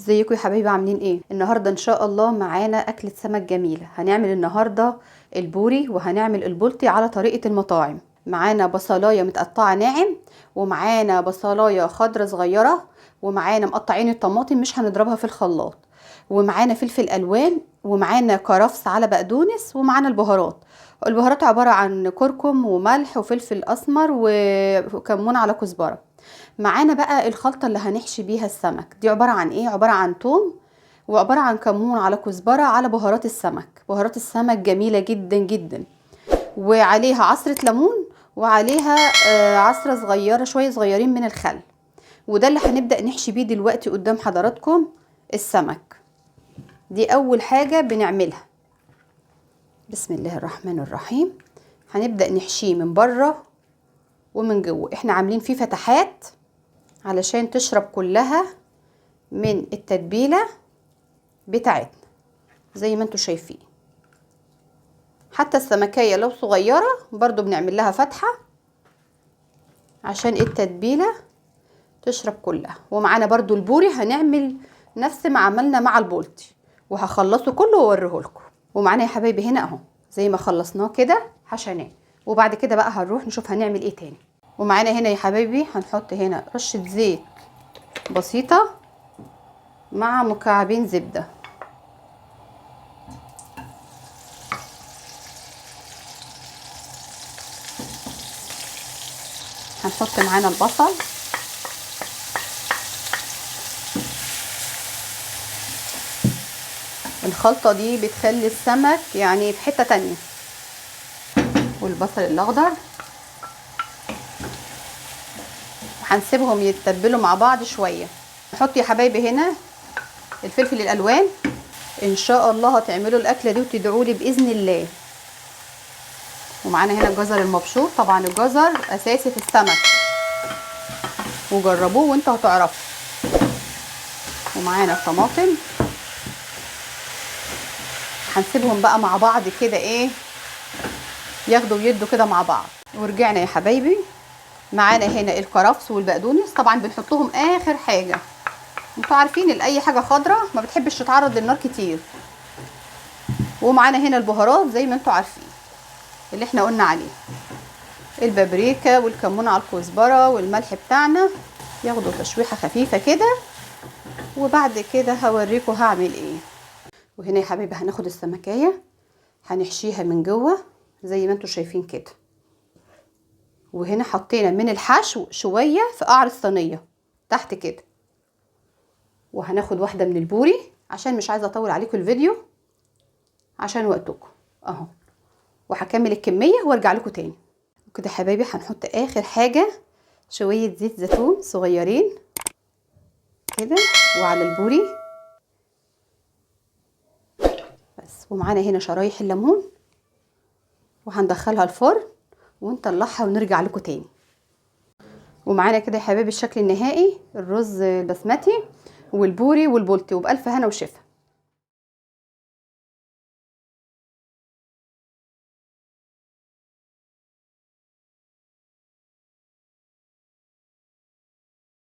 ازيكم يا حبايبي، عاملين ايه؟ النهارده ان شاء الله معانا اكله سمك جميله. هنعمل النهارده البوري وهنعمل البلطي على طريقه المطاعم. معانا بصلايه متقطعه ناعم، ومعانا بصلايه خضره صغيره، ومعانا مقطعين الطماطم مش هنضربها في الخلاط، ومعانا فلفل الوان، ومعانا كرفس على بقدونس، ومعانا البهارات. البهارات عباره عن كركم وملح وفلفل اسمر وكمون على كزبره. معانا بقى الخلطة اللي هنحشي بيها السمك دي عبارة عن ايه؟ عبارة عن توم، وعبارة عن كمون على كزبرة على بهارات السمك. بهارات السمك جميلة جدا جدا، وعليها عصرة ليمون، وعليها عصرة صغيرة شوية صغيرين من الخل. وده اللي هنبدأ نحشي بيه دلوقتي قدام حضراتكم السمك. دي اول حاجة بنعملها. بسم الله الرحمن الرحيم. هنبدأ نحشيه من بره ومن جوه. احنا عاملين فيه فتحات علشان تشرب كلها من التتبيلة بتاعتنا زي ما انتوا شايفين. حتى السمكية لو صغيرة برضو بنعمل لها فتحة عشان التتبيلة تشرب كلها. ومعانا برضو البوري هنعمل نفس ما عملنا مع البولتي، وهخلصه كله واوريه لكم. ومعانا يا حبايبي هنا اهو زي ما خلصناه كده حشناه، وبعد كده بقى هنروح نشوف هنعمل ايه تاني. ومعانا هنا يا حبايبي هنحط هنا رشة زيت بسيطة مع مكعبين زبدة. هنحط معانا البصل، الخلطة دي بتخلي السمك يعني في حتة تانية. والبصل الاخضر هنسيبهم يتبلوا مع بعض شوية. نحط يا حبايبي هنا الفلفل الالوان. ان شاء الله هتعملوا الاكلة دي وتدعوا لي باذن الله. ومعانا هنا الجزر المبشور. طبعا الجزر اساسي في السمك، وجربوه وانتوا هتعرفوا. ومعانا الطماطم هنسيبهم بقى مع بعض كده ايه، ياخدوا ويدوا كده مع بعض. ورجعنا يا حبايبي معانا هنا الكرفس والبقدونس. طبعا بنحطهم اخر حاجه. انتوا عارفين اي حاجه خضراء ما بتحبش تتعرض للنار كتير. ومعانا هنا البهارات زي ما انتوا عارفين اللي احنا قلنا عليه، البابريكا والكمون على الكزبره والملح بتاعنا، ياخدوا تشويحه خفيفه كده. وبعد كده هوريكم هعمل ايه. وهنا يا حبايبي هناخد السمكيه هنحشيها من جوه زي ما انتوا شايفين كده. وهنا حطينا من الحشو شويه في قعر الصينيه تحت كده. وهناخد واحده من البوري عشان مش عايزه اطول عليكم الفيديو عشان وقتكم اهو. وهكمل الكميه وارجع لكم تاني. وكده يا حبايبي هنحط اخر حاجه شويه زيت زيتون صغيرين كده وعلى البوري بس. ومعانا هنا شرايح الليمون، وهندخلها الفرن ونطلعها ونرجع لكم تاني. ومعانا كده يا حبايبي الشكل النهائي، الرز البسمتي والبوري والبلطي، وبألف هنا وشفا.